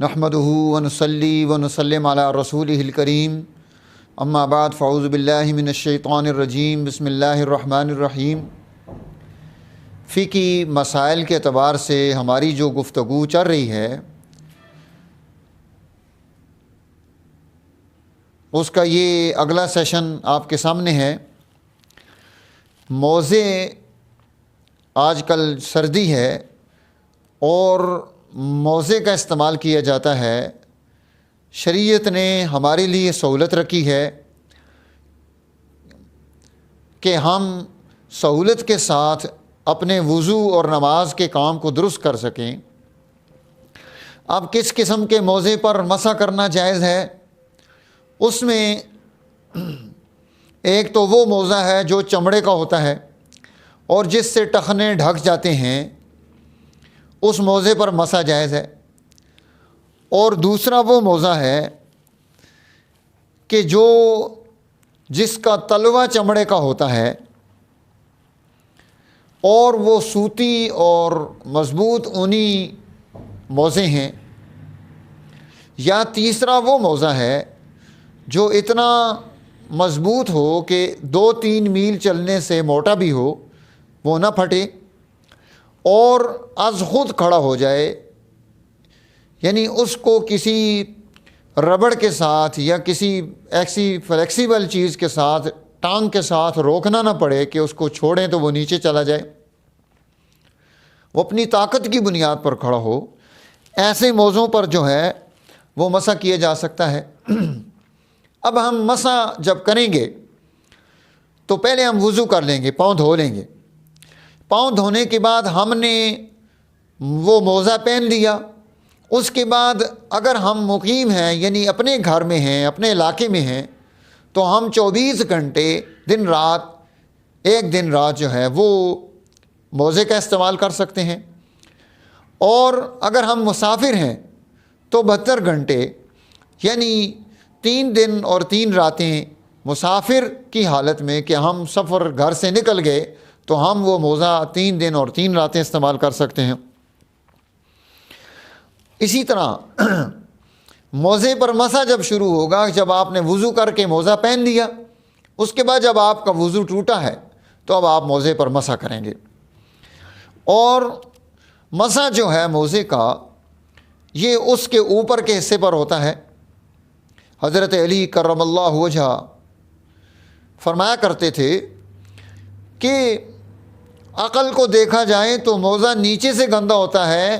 نحمدہ ونصلی ونسلم علی رسولہ الکریم اما بعد فاعوذ باللہ من الشیطان الرجیم بسم اللہ الرحمن الرحیم۔ فقہی مسائل کے اعتبار سے ہماری جو گفتگو چل رہی ہے اس کا یہ اگلا سیشن آپ کے سامنے ہے۔ موزے آج کل سردی ہے اور موزے کا استعمال کیا جاتا ہے۔ شریعت نے ہمارے لیے سہولت رکھی ہے کہ ہم سہولت کے ساتھ اپنے وضو اور نماز کے کام کو درست کر سکیں۔ اب کس قسم کے موزے پر مسح کرنا جائز ہے؟ اس میں ایک تو وہ موزہ ہے جو چمڑے کا ہوتا ہے اور جس سے ٹخنے ڈھک جاتے ہیں، اس موزے پر مسح جائز ہے۔ اور دوسرا وہ موزہ ہے کہ جس کا تلوا چمڑے کا ہوتا ہے اور وہ سوتی اور مضبوط اونی موزے ہیں۔ یا تیسرا وہ موزہ ہے جو اتنا مضبوط ہو کہ 2-3 میل چلنے سے موٹا بھی ہو، وہ نہ پھٹے اور از خود کھڑا ہو جائے، یعنی اس کو کسی ربڑ کے ساتھ یا کسی ایسی فلیکسیبل چیز کے ساتھ، ٹانگ کے ساتھ روکنا نہ پڑے کہ اس کو چھوڑیں تو وہ نیچے چلا جائے، وہ اپنی طاقت کی بنیاد پر کھڑا ہو۔ ایسے موضوع پر جو ہے وہ مسح کیا جا سکتا ہے۔ اب ہم مسح جب کریں گے تو پہلے ہم وضو کر لیں گے، پاؤں دھو لیں گے۔ پاؤں دھونے کے بعد ہم نے وہ موزہ پہن لیا۔ اس کے بعد اگر ہم مقیم ہیں، یعنی اپنے گھر میں ہیں، اپنے علاقے میں ہیں، تو ہم 24 گھنٹے دن رات، ایک دن رات جو ہے وہ موزے کا استعمال کر سکتے ہیں۔ اور اگر ہم مسافر ہیں تو 72 گھنٹے، یعنی 3 دن اور 3 راتیں مسافر کی حالت میں کہ ہم سفر گھر سے نکل گئے تو ہم وہ موزہ 3 دن اور 3 راتیں استعمال کر سکتے ہیں۔ اسی طرح موزے پر مسح جب شروع ہوگا، جب آپ نے وضو کر کے موزہ پہن لیا، اس کے بعد جب آپ کا وضو ٹوٹا ہے تو اب آپ موزے پر مسح کریں گے۔ اور مسح جو ہے موزے کا، یہ اس کے اوپر کے حصے پر ہوتا ہے۔ حضرت علی کرم اللہ وجہہ فرمایا کرتے تھے کہ عقل کو دیکھا جائے تو موزہ نیچے سے گندا ہوتا ہے،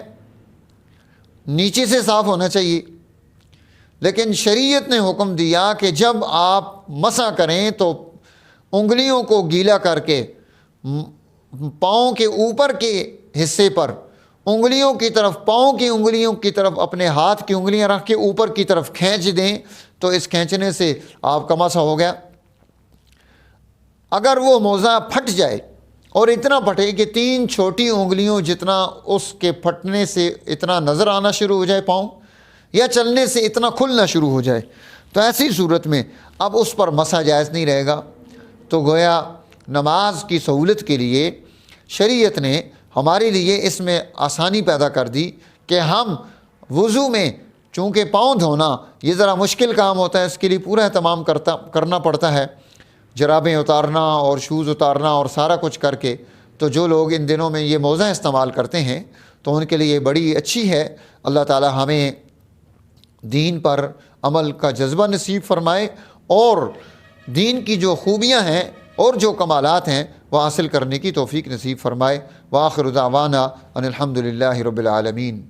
نیچے سے صاف ہونا چاہیے، لیکن شریعت نے حکم دیا کہ جب آپ مسح کریں تو انگلیوں کو گیلا کر کے پاؤں کے اوپر کے حصے پر انگلیوں کی طرف، پاؤں کی انگلیوں کی طرف اپنے ہاتھ کی انگلیاں رکھ کے اوپر کی طرف کھینچ دیں تو اس کھینچنے سے آپ کا مسح ہو گیا۔ اگر وہ موزہ پھٹ جائے اور اتنا پھٹے کہ 3 چھوٹی انگلیوں جتنا اس کے پھٹنے سے اتنا نظر آنا شروع ہو جائے پاؤں، یا چلنے سے اتنا کھلنا شروع ہو جائے، تو ایسی صورت میں اب اس پر مسح جائز نہیں رہے گا۔ تو گویا نماز کی سہولت کے لیے شریعت نے ہمارے لیے اس میں آسانی پیدا کر دی کہ ہم وضو میں، چونکہ پاؤں دھونا یہ ذرا مشکل کام ہوتا ہے، اس کے لیے پورا اہتمام کرنا پڑتا ہے، جرابیں اتارنا اور شوز اتارنا اور سارا کچھ کر کے۔ تو جو لوگ ان دنوں میں یہ موزہ استعمال کرتے ہیں تو ان کے لیے بڑی اچھی ہے۔ اللہ تعالی ہمیں دین پر عمل کا جذبہ نصیب فرمائے اور دین کی جو خوبیاں ہیں اور جو کمالات ہیں وہ حاصل کرنے کی توفیق نصیب فرمائے۔ وآخر دعوانا ان الحمد للہ رب العالمین۔